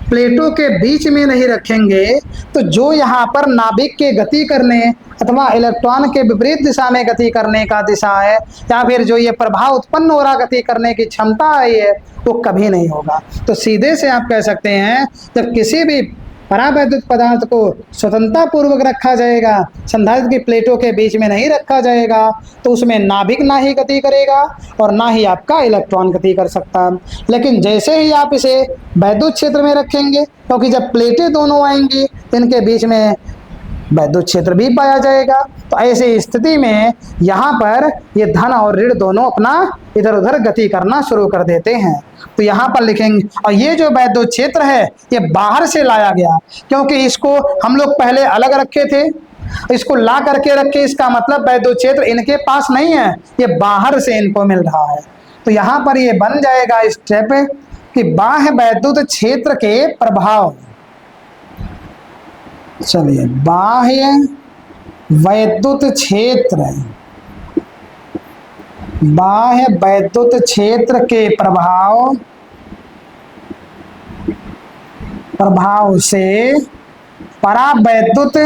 प्लेटों के बीच में नहीं रखेंगे तो जो यहाँ पर नाभिक के गति करने अथवा इलेक्ट्रॉन के विपरीत दिशा में गति करने का दिशा है या फिर जो ये प्रभाव उत्पन्न हो रहा गति करने की क्षमता है वो कभी नहीं होगा। तो सीधे से आप कह सकते हैं जब किसी भी परावैद्युत पदार्थ को स्वतंत्रता पूर्वक रखा जाएगा, संधारित्र की प्लेटों के बीच में नहीं रखा जाएगा, तो उसमें नाभिक ना ही गति करेगा और ना ही आपका इलेक्ट्रॉन गति कर सकता। लेकिन जैसे ही आप इसे वैद्युत क्षेत्र में रखेंगे, क्योंकि जब प्लेटें दोनों आएंगी इनके बीच में वैद्युत क्षेत्र भी पाया जाएगा, तो ऐसी स्थिति में यहाँ पर ये धन और ऋण दोनों अपना इधर उधर गति करना शुरू कर देते हैं। तो यहाँ पर लिखेंगे, और ये जो वैद्युत क्षेत्र है ये बाहर से लाया गया, क्योंकि इसको हम लोग पहले अलग रखे थे, इसको ला करके रखे, इसका मतलब वैद्युत क्षेत्र इनके पास नहीं है, ये बाहर से इनको मिल रहा है। तो यहाँ पर ये बन जाएगा स्टेप कि बाह्य वैद्युत क्षेत्र के प्रभाव चलिए, बाह्य वैद्युत क्षेत्र, बाह्य वैद्युत क्षेत्र के प्रभाव से परावैद्युत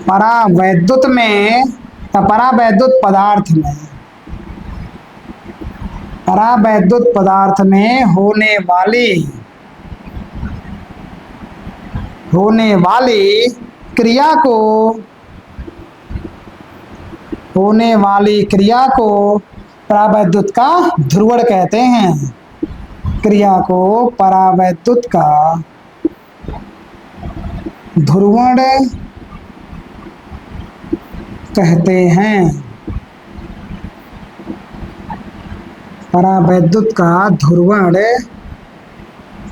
परावैद्युत पदार्थ में होने वाली क्रिया को परावैद्युत का ध्रुवण कहते हैं। क्रिया को परावैद्युत का ध्रुवण कहते हैं। परावैद्युत का ध्रुवण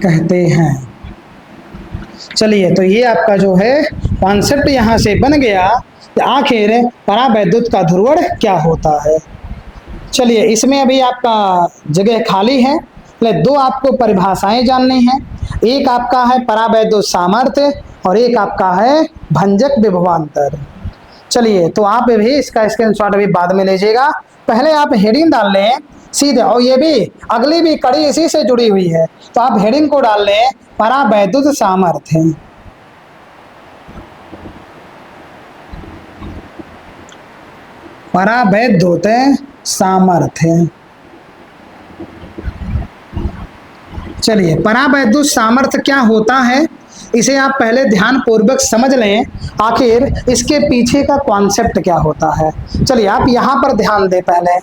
कहते हैं। चलिए, तो ये आपका जो है कॉन्सेप्ट यहाँ से बन गया कि आखिर परावैद्युत का ध्रुवण क्या होता है। चलिए, इसमें अभी आपका जगह खाली है, दो आपको परिभाषाएं जाननी हैं। एक आपका है परावैद्युत सामर्थ्य और एक आपका है भंजक विभवांतर। चलिए, तो आप भी इसका स्क्रीनशॉट अभी बाद में लीजिएगा, पहले आप हेडिंग डाल लें सीधे, और ये भी अगली भी कड़ी इसी से जुड़ी हुई है, तो आप हेडिंग को डाल लें परावैद्युत सामर्थ्य। परावैद्युत सामर्थ्य। चलिए, परावैद्युत सामर्थ्य क्या होता है, इसे आप पहले ध्यान पूर्वक समझ लें, आखिर इसके पीछे का कॉन्सेप्ट क्या होता है। चलिए, आप यहाँ पर ध्यान दें। पहले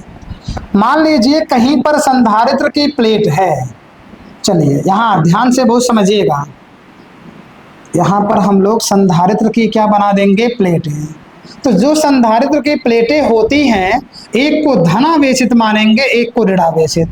मान लीजिए कहीं पर संधारित्र की प्लेट है। चलिए, यहाँ ध्यान से बहुत समझिएगा, यहाँ पर हम लोग संधारित्र की क्या बना देंगे, प्लेट है। तो जो संधारित्र की प्लेटें होती हैं, एक को धनावेशित मानेंगे, एक को ऋणावेशित।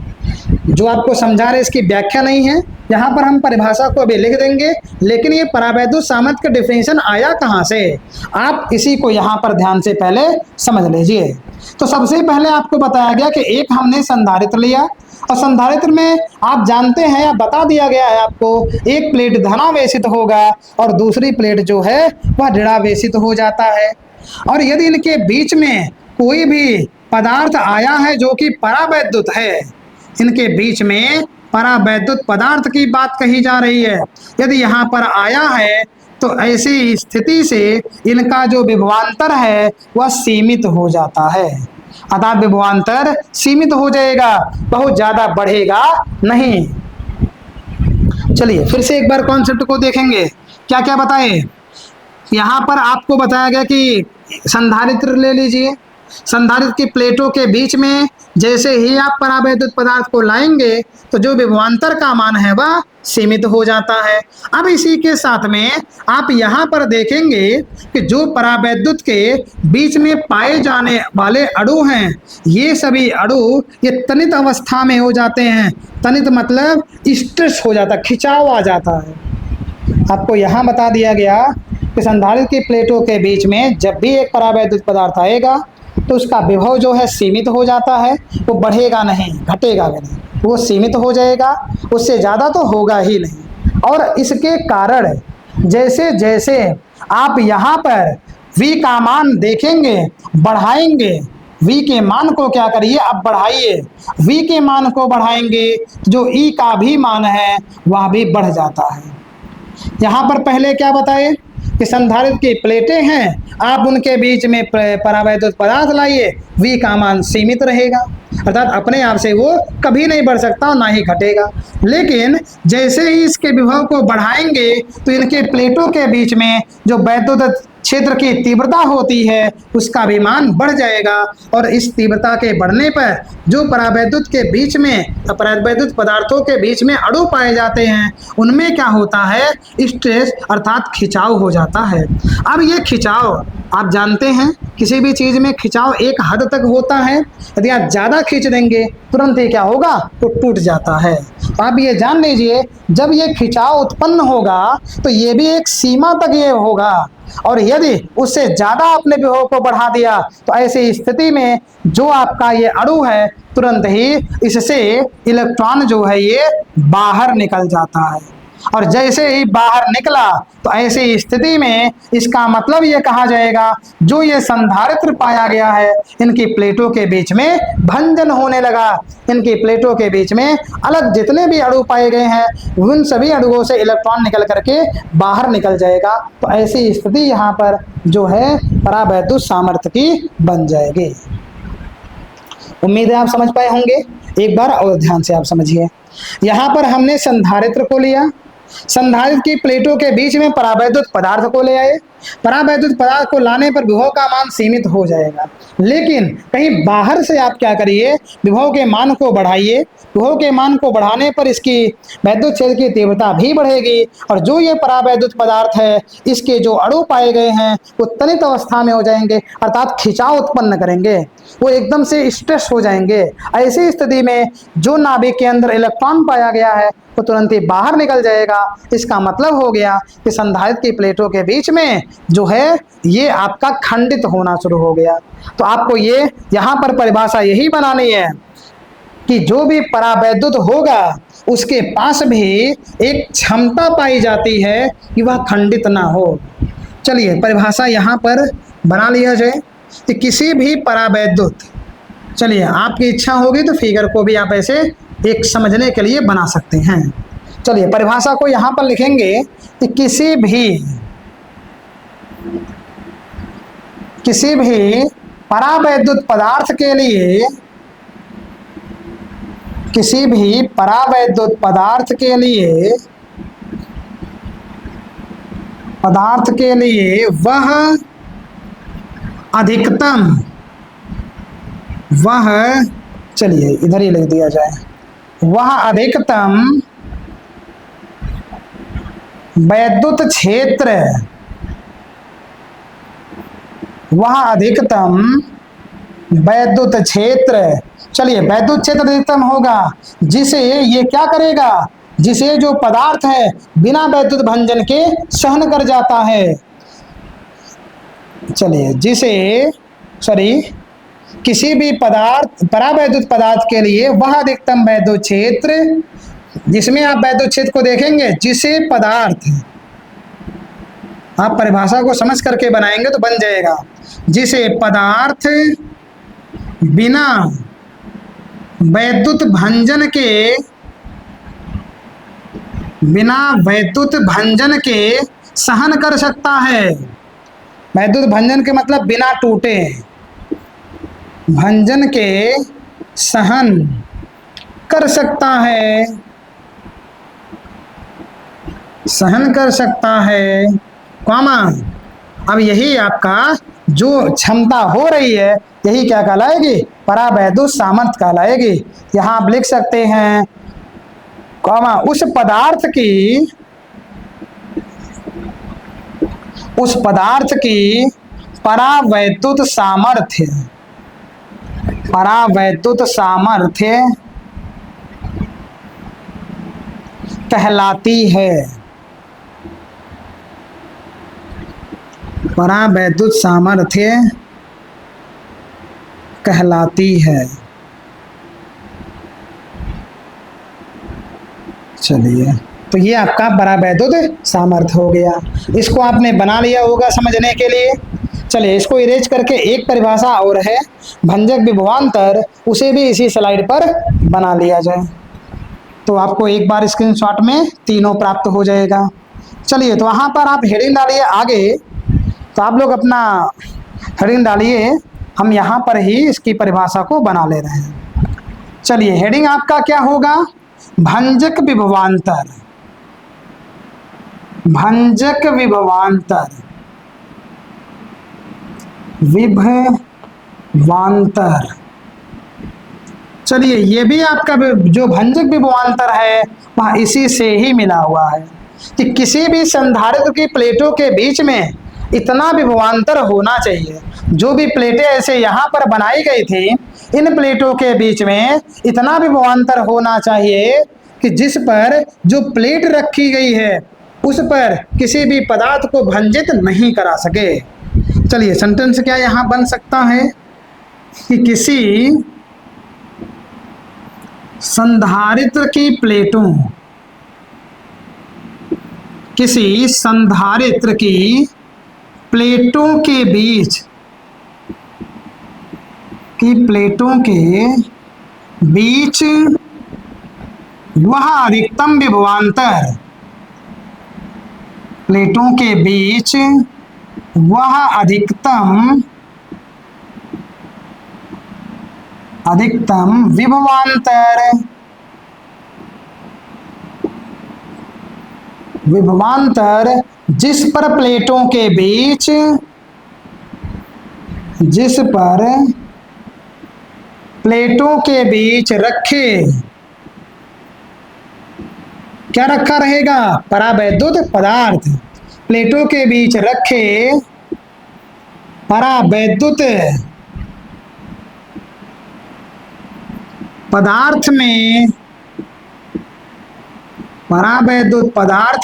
जो आपको समझा रहे इसकी व्याख्या नहीं है, यहाँ पर हम परिभाषा को अभी लिख देंगे, लेकिन ये परावैद्युत सामर्थ्य का डिफिनेशन आया कहाँ से, आप इसी को यहाँ पर ध्यान से पहले समझ लीजिए। तो सबसे पहले आपको बताया गया कि एक हमने संधारित्र लिया, और संधारित्र में आप जानते हैं या बता दिया गया है आपको, एक प्लेट धनावेशित होगा और दूसरी प्लेट जो है वह ऋणावेशित हो जाता है। और यदि इनके बीच में कोई भी पदार्थ आया है जो कि परावैद्युत है, इनके बीच में परावैद्युत पदार्थ की बात कही जा रही है, यदि यहाँ पर आया है तो ऐसी स्थिति से इनका जो विभवांतर है वह सीमित हो जाता है। अर्थात विभवांतर सीमित हो जाएगा, बहुत ज्यादा बढ़ेगा नहीं। चलिए, फिर से एक बार कॉन्सेप्ट को देखेंगे, क्या क्या बताए। यहाँ पर आपको बताया गया कि संधारित्र ले लीजिए, संधारित्र की प्लेटों के बीच में जैसे ही आप परावैद्युत पदार्थ को लाएंगे तो जो विभवांतर का मान है वह सीमित हो जाता है। अब इसी के साथ में आप यहाँ पर देखेंगे कि जो परावैद्युत के बीच में पाए जाने वाले अणु हैं, ये सभी अणु ये तनित अवस्था में हो जाते हैं। तनित मतलब स्ट्रेस हो जाता, खिंचाव आ जाता है। आपको यहाँ बता दिया गया कि संधारित्र की प्लेटों के बीच में जब भी एक परावैद्युत पदार्थ आएगा तो उसका विभव जो है सीमित हो जाता है, वो बढ़ेगा नहीं, घटेगा नहीं, वो सीमित हो जाएगा, उससे ज़्यादा तो होगा ही नहीं। और इसके कारण जैसे जैसे आप यहाँ पर V का मान देखेंगे, बढ़ाएंगे, V के मान को क्या करिए, अब बढ़ाइए, V के मान को बढ़ाएंगे, जो E का भी मान है वह भी बढ़ जाता है। यहाँ पर पहले क्या बताए कि संधारित्र की प्लेटें हैं, आप उनके बीच में परावैद्युत पदार्थ लाइए, V का मान सीमित रहेगा, अर्थात अपने आप से वो कभी नहीं बढ़ सकता और ना ही घटेगा। लेकिन जैसे ही इसके विभव को बढ़ाएंगे तो इनके प्लेटों के बीच में जो वैद्युत क्षेत्र की तीव्रता होती है उसका भी मान बढ़ जाएगा, और इस तीव्रता के बढ़ने पर जो परावैद्युत के बीच में, परावैद्युत पदार्थों के बीच में अणु पाए जाते हैं उनमें क्या होता है, स्ट्रेस अर्थात खिंचाव हो जाता है। अब ये खिंचाव आप जानते हैं, किसी भी चीज में खिंचाव एक हद तक होता है, यदि आप ज्यादा खींच देंगे तुरंत ही क्या होगा, तो टूट जाता है। आप ये जान लीजिए, जब ये खिंचाव उत्पन्न होगा तो ये भी एक सीमा तक ये होगा, और यदि उससे ज्यादा आपने विभव को बढ़ा दिया तो ऐसी स्थिति में जो आपका ये अणु है तुरंत ही इससे इलेक्ट्रॉन जो है ये बाहर निकल जाता है। और जैसे ही बाहर निकला तो ऐसी स्थिति में इसका मतलब ये कहा जाएगा जो ये संधारित्र पाया गया है इनकी प्लेटों के बीच में भंजन होने लगा। इनकी प्लेटों के बीच में अलग जितने भी अणु पाए गए हैं उन सभी अणुओं से इलेक्ट्रॉन निकल करके बाहर निकल जाएगा। तो ऐसी स्थिति यहाँ पर जो है परावैद्युत सामर्थ्य की बन जाएगी। उम्मीद है आप समझ पाए होंगे। एक बार और ध्यान से आप समझिए। यहाँ पर हमने संधारित्र को लिया, संधारित्र की प्लेटों के बीच में परावैद्युत पदार्थ को ले आए। परावैद्युत पदार्थ को लाने पर विभव का मान सीमित हो जाएगा, लेकिन कहीं बाहर से आप क्या करिए, विभव के मान को बढ़ाइए। विभव के मान को बढ़ाने पर इसकी वैद्युत क्षेत्र की तीव्रता भी बढ़ेगी और जो ये परावैद्युत पदार्थ है इसके जो अणु पाए गए हैं वो तनित अवस्था में हो जाएंगे, अर्थात खिंचाव उत्पन्न करेंगे, वो एकदम से स्ट्रेस हो जाएंगे। ऐसी स्थिति में जो नाभिक के अंदर इलेक्ट्रॉन पाया गया है वो तुरंत ही बाहर निकल जाएगा। इसका मतलब हो गया कि संधारित्र की प्लेटों के बीच में जो है ये आपका खंडित होना शुरू हो गया। तो आपको ये यहाँ पर परिभाषा यही बनानी है कि जो भी परावैद्युत होगा उसके पास भी एक क्षमता पाई जाती है कि वह खंडित ना हो। चलिए परिभाषा यहाँ पर बना लिया जाए कि किसी भी परावैद्युत, चलिए आपकी इच्छा होगी तो फिगर को भी आप ऐसे एक समझने के लिए बना सकते हैं। चलिए परिभाषा को यहाँ पर लिखेंगे कि किसी भी परावैद्युत पदार्थ के लिए, किसी भी परावैद्युत पदार्थ के लिए वह अधिकतम, वह, चलिए इधर ही लिख दिया जाए, वह अधिकतम वैद्युत क्षेत्र, वह अधिकतम वैद्युत क्षेत्र, चलिए वैद्युत क्षेत्र अधिकतम होगा जिसे ये क्या करेगा, जिसे जो पदार्थ है बिना वैद्युत भंजन के सहन कर जाता है। चलिए किसी भी पदार्थ, परावैद्युत पदार्थ के लिए वह अधिकतम वैद्युत क्षेत्र, जिसमें आप वैद्युत क्षेत्र को देखेंगे जिसे पदार्थ, आप परिभाषा को समझ करके बनाएंगे तो बन जाएगा, जिसे पदार्थ बिना वैद्युत भंजन के सहन कर सकता है। वैद्युत भंजन के मतलब बिना टूटे, भंजन के सहन कर सकता है, सहन कर सकता है, कॉमा। अब यही आपका जो क्षमता हो रही है यही क्या कहलाएगी, परावैद्युत सामर्थ्य कहलाएगी। यहाँ आप लिख सकते हैं कॉमा, उस पदार्थ की परावैद्युत सामर्थ्य कहलाती है, परावैद्युत सामर्थ्य कहलाती है। चलिए तो ये आपका परावैद्युत सामर्थ्य हो गया। इसको आपने बना लिया होगा समझने के लिए। चलिए इसको इरेज करके एक परिभाषा और है भंजक विभवांतर, उसे भी इसी स्लाइड पर बना लिया जाए तो आपको एक बार स्क्रीनशॉट में तीनों प्राप्त हो जाएगा। चलिए तो वहाँ पर आप हेडिंग डालिए आगे, तो आप लोग अपना हेडिंग डालिए, हम यहाँ पर ही इसकी परिभाषा को बना ले रहे हैं। चलिए हेडिंग आपका क्या होगा, भंजक विभवांतर, भंजक विभवांतर, विभवांतर। चलिए ये भी आपका जो भंजक विभवांतर है वह इसी से ही मिला हुआ है कि किसी भी संधारित्र की प्लेटों के बीच में इतना विभवांतर होना चाहिए। जो भी प्लेटें ऐसे यहाँ पर बनाई गई थी इन प्लेटों के बीच में इतना विभवांतर होना चाहिए कि जिस पर जो प्लेट रखी गई है उस पर किसी भी पदार्थ को भंजित नहीं करा सके। चलिए सेंटेंस क्या यहाँ बन सकता है कि किसी संधारित्र की प्लेटों किसी संधारित्र की प्लेटों के बीच वह अधिकतम विभवांतर, प्लेटों के बीच वह अधिकतम विभवांतर जिस पर प्लेटों के बीच रखे, क्या रखा रहेगा? परावैद्युत पदार्थ। प्लेटों के बीच रखे परावैद्युत पदार्थ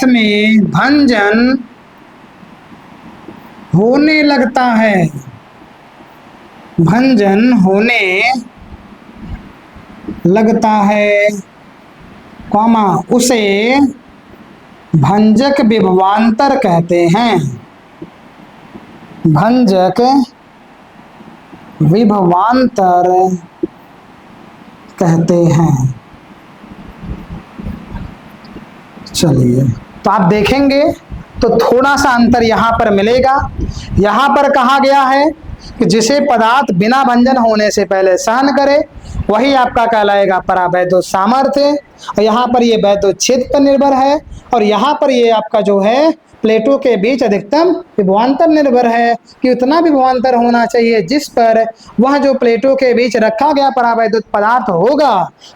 में भंजन होने लगता है, उसे भंजक विभवांतर कहते हैं। भंजक विभवांतर कहते हैं। चलिए, तो आप देखेंगे तो थोड़ा सा अंतर यहाँ पर मिलेगा। यहाँ पर कहा गया है कि जिसे पदार्थ बिना भंजन होने से पहले सहन करे वही आपका कहलाएगा परावैद्युत सामर्थ्य, और यहाँ पर ये वैद्युत क्षेत्र पर निर्भर है, और यहाँ पर ये आपका जो है प्लेटों के बीच अधिकतम विभवांतर निर्भर है कि उतना विभवांतर होना चाहिए जिस पर वह जो प्लेटों के बीच रखा गया परावैद्युत पदार्थ होगा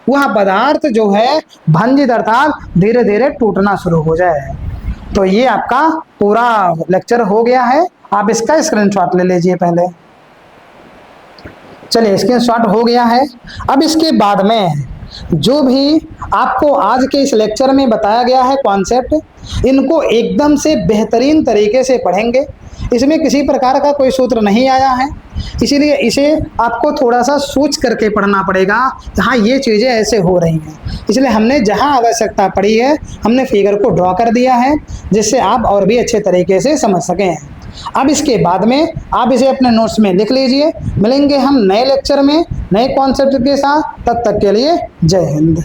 वह पदार्थ जो है भंजित अर्थात धीरे धीरे टूटना शुरू हो जाए। तो ये आपका पूरा लेक्चर हो गया है। आप इसका स्क्रीनशॉट ले लीजिए पहले। चलिए, स्क्रीनशॉट हो गया है। अब इसके बाद में जो भी आपको आज के इस लेक्चर में बताया गया है कॉन्सेप्ट, इनको एकदम से बेहतरीन तरीके से पढ़ेंगे। इसमें किसी प्रकार का कोई सूत्र नहीं आया है, इसीलिए इसे आपको थोड़ा सा सोच करके पढ़ना पड़ेगा। हाँ, ये चीज़ें ऐसे हो रही हैं, इसलिए हमने जहाँ आवश्यकता पड़ी है हमने फिगर को ड्रॉ कर दिया है जिससे आप और भी अच्छे तरीके से समझ सकें। अब इसके बाद में आप इसे अपने नोट्स में लिख लीजिए। मिलेंगे हम नए लेक्चर में नए कॉन्सेप्ट के साथ, तब तक के लिए जय हिंद।